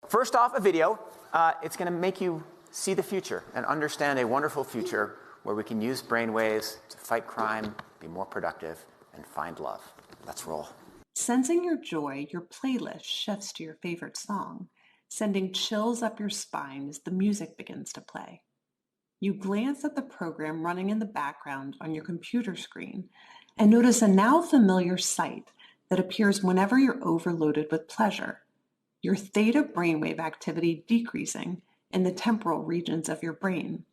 First off, a video. It's going to make you see the future and understand a wonderful future where we can use brainwaves to fight crime, be more productive, and find love. Let's roll. Sensing your joy, your playlist shifts to your favorite song, sending chills up your spine as the music begins to play. You glance at the program running in the background on your computer screen and notice a now familiar sight that appears whenever you're overloaded with pleasure. Your theta brainwave activity decreasing in the temporal regions of your brain.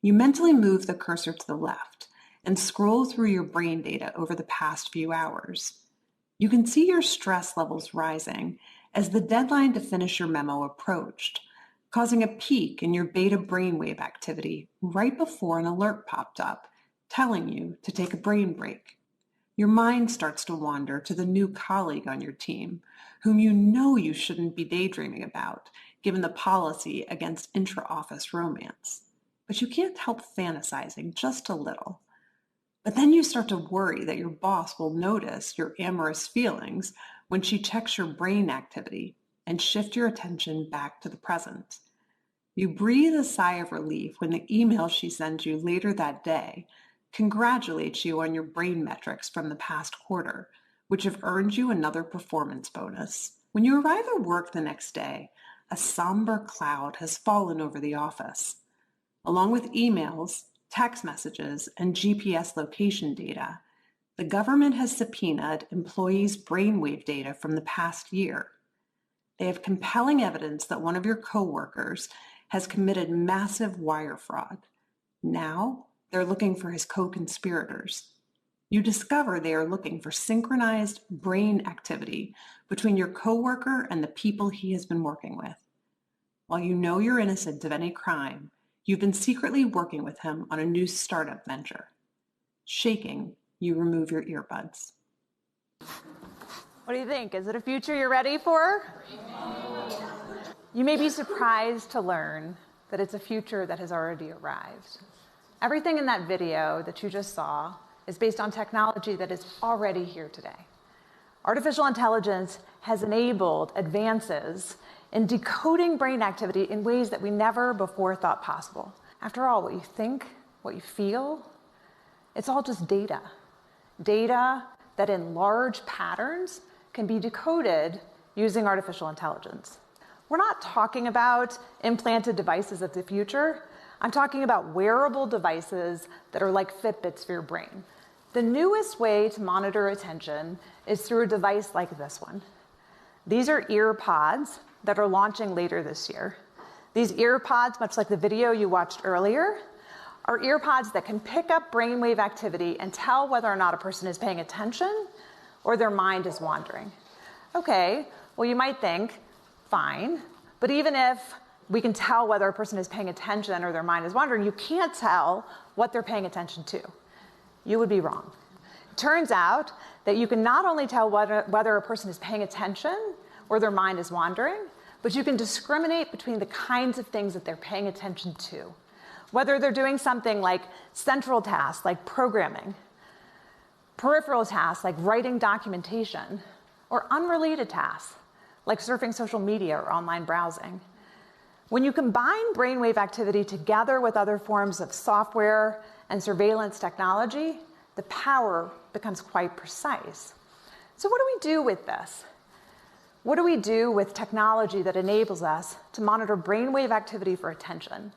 You mentally move the cursor to the left and scroll through your brain data over the past few hours. You can see your stress levels rising as the deadline to finish your memo approached, causing a peak in your beta brainwave activity right before an alert popped up, telling you to take a brain break. Your mind starts to wander to the new colleague on your team, whom you know you shouldn't be daydreaming about, given the policy against intra-office romance. But you can't help fantasizing just a little. But then you start to worry that your boss will notice your amorous feelings when she checks your brain activity and shift your attention back to the present. You breathe a sigh of relief when the email she sends you later that day congratulates you on your brain metrics from the past quarter, which have earned you another performance bonus. When you arrive at work the next day, a somber cloud has fallen over the office. Along with emails, text messages, and GPS location data, the government has subpoenaed employees' brainwave data from the past year. They have compelling evidence that one of your coworkers has committed massive wire fraud. Now, they're looking for his co-conspirators. You discover they are looking for synchronized brain activity between your coworker and the people he has been working with. While you know you're innocent of any crime, you've been secretly working with him on a new startup venture. Shaking, you remove your earbuds. What do you think? Is it a future you're ready for? You may be surprised to learn that it's a future that has already arrived. Everything in that video that you just saw is based on technology that is already here today. Artificial intelligence has enabled advances in decoding brain activity in ways that we never before thought possible. After all, what you think, what you feel, it's all just data. Data that in large patterns can be decoded using artificial intelligence. We're not talking about implanted devices of the future. I'm talking about wearable devices that are like Fitbits for your brain. The newest way to monitor attention is through a device like this one. These are EarPods that are launching later this year. These EarPods, much like the video you watched earlier, are EarPods that can pick up brainwave activity and tell whether or not a person is paying attention or their mind is wandering. Okay, well, you might think, fine, but even if we can tell whether a person is paying attention or their mind is wandering, you can't tell what they're paying attention to. You would be wrong. It turns out that you can not only tell whether a person is paying attention or their mind is wandering, but you can discriminate between the kinds of things that they're paying attention to. Whether they're doing something like central tasks, like programming, peripheral tasks, like writing documentation, or unrelated tasks, like surfing social media or online browsing. When you combine brainwave activity together with other forms of software and surveillance technology, the power becomes quite precise. So what do we do with this? What do we do with technology that enables us to monitor brainwave activity for attention?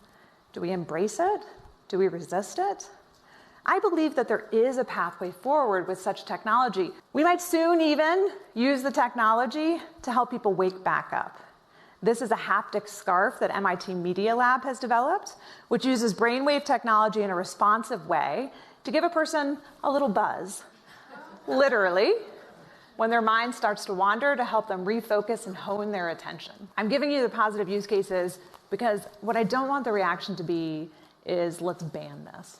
Do we embrace it? Do we resist it? I believe that there is a pathway forward with such technology. We might soon even use the technology to help people wake back up. This is a haptic scarf that MIT Media Lab has developed, which uses brainwave technology in a responsive way to give a person a little buzz, literally, when their mind starts to wander, to help them refocus and hone their attention. I'm giving you the positive use cases because what I don't want the reaction to be is, let's ban this.